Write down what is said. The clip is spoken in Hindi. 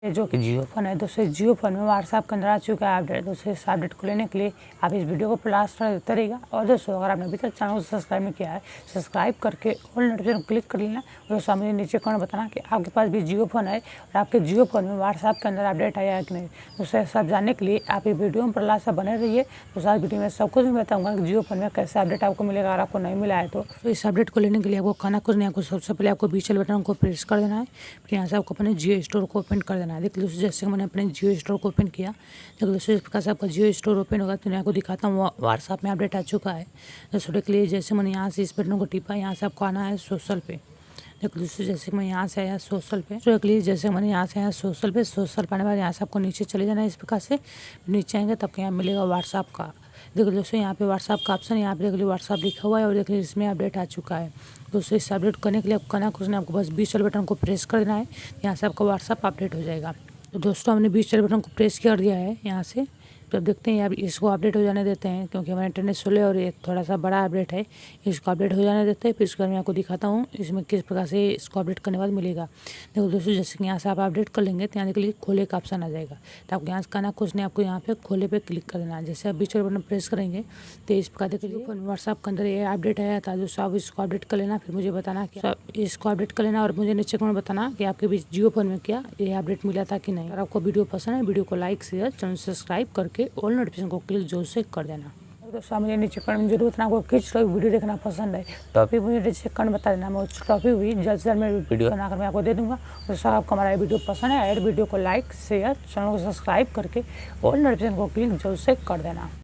ये जो कि जियो फ़ोन है दोस्तों, जियो फ़ोन में व्हाट्सएप के अंदर आ चुका है अपडेट। दोस्तों इस अपडेट को लेने के लिए आप इस वीडियो को लास्ट तक देखते रहिएगा। और दोस्तों अगर आपने अभी तक चैनल को सब्सक्राइब नहीं किया है, सब्सक्राइब करके ऑल नोटिफिकेशन क्लिक कर लेना। और दोस्तों मुझे नीचे कमेंट बताना कि आपके पास भी जियो फ़ोन है और आपके जियो फ़ोन में व्हाट्सएप के अंदर अपडेट आया है कि नहीं। दोस्तों सब जानने के लिए आप ये वीडियो में लास्ट तक बने रहिए। तो सारी वीडियो में सब कुछ मैं बताऊँगा कि जियो फ़ोन में कैसे अपडेट आपको मिलेगा। अगर आपको नहीं मिला है तो इस अपडेट को लेने के लिए आपको खाना कुछ नहीं, आपको सबसे पहले आपको बीच वाले बटन को प्रेस कर देना है। फिर यहाँ से आपको अपने जियो स्टोर को ओपन कर देना है। देखिए दोस्तों जैसे मैंने अपने जियो स्टोर को ओपन किया, देखिए दोस्तों इस प्रकार से आपका जियो स्टोर ओपन होगा। तो मैं आपको दिखाता हूँ व्हाट्सएप में अपडेट आ चुका है। दोस्तों के लिए जैसे मैंने यहाँ से इस बटन को टिपा, यहाँ से आपको आना है सोशल पे। देखो दोस्तों जैसे मैं यहाँ से आया सोशल पे, तो लिए जैसे मैंने यहाँ से आया सोशल पे, सोशल पाने के बाद यहाँ से आपको नीचे चले जाना है। इस प्रकार से नीचे आएंगे तब यहाँ मिलेगा व्हाट्सएप का। देखो दोस्तों यहाँ पे व्हाट्सएप का ऑप्शन, यहाँ पे देख लीजिए व्हाट्सएप लिखा हुआ है और देख लीजिए इसमें अपडेट आ चुका है। दोस्तों इस अपडेट करने के लिए आपको करना कुछ नहीं, आपको बस बीच वाले बटन को प्रेस कर देना है। यहाँ से आपका व्हाट्सएप अपडेट हो जाएगा। तो दोस्तों हमने बीच वाले बटन को प्रेस कर दिया है यहाँ से। तो अब देखते हैं, अब इसको अपडेट हो जाने देते हैं क्योंकि हमारा इंटरनेट स्लो है और ये थोड़ा सा बड़ा अपडेट है। इसको अपडेट हो जाने देते हैं, फिर इसके बाद मैं आपको दिखाता हूँ इसमें किस प्रकार से इसको अपडेट करने के बाद मिलेगा। देखो दोस्तों जैसे कि यहाँ से आप अपडेट कर लेंगे तो यहाँ के लिए खोले का ऑप्शन आ जाएगा। तो आपको यहाँ से करना कुछ नहीं, आपको यहाँ पे खोले पे क्लिक कर देना है। जैसे आप बीच वाले बटन प्रेस करेंगे तो इस प्रकार देखिए व्हाट्सएप के अंदर ये अपडेट आया था। दोस्तों आप इसको अपडेट कर लेना, फिर मुझे बताना कि इसको अपडेट कर लेना और मुझे नीचे कमेंट बताना कि आपके बीच जियो फोन में क्या ये अपडेट मिला था कि नहीं। अगर आपको वीडियो पसंद है, वीडियो को लाइक शेयर चैनल सब्सक्राइब करके ऑल नोटिफिकेशन को क्लिक जोर से कर देना। दोस्तों मुझे नीचे कमेंट जरूर बताना आपको किस वीडियो देखना पसंद है, टॉपिक मुझे नीचे कमेंट बता देना। मैं उस टॉपिक भी जल्द से जल्द मैं वीडियो बनाकर मैं आपको दे दूंगा। दोस्तों आपको हमारा वीडियो पसंद है, वीडियो को लाइक शेयर चैनल को सब्सक्राइब करके ऑल नोटिफिकेशन को क्लिक जोर से कर देना।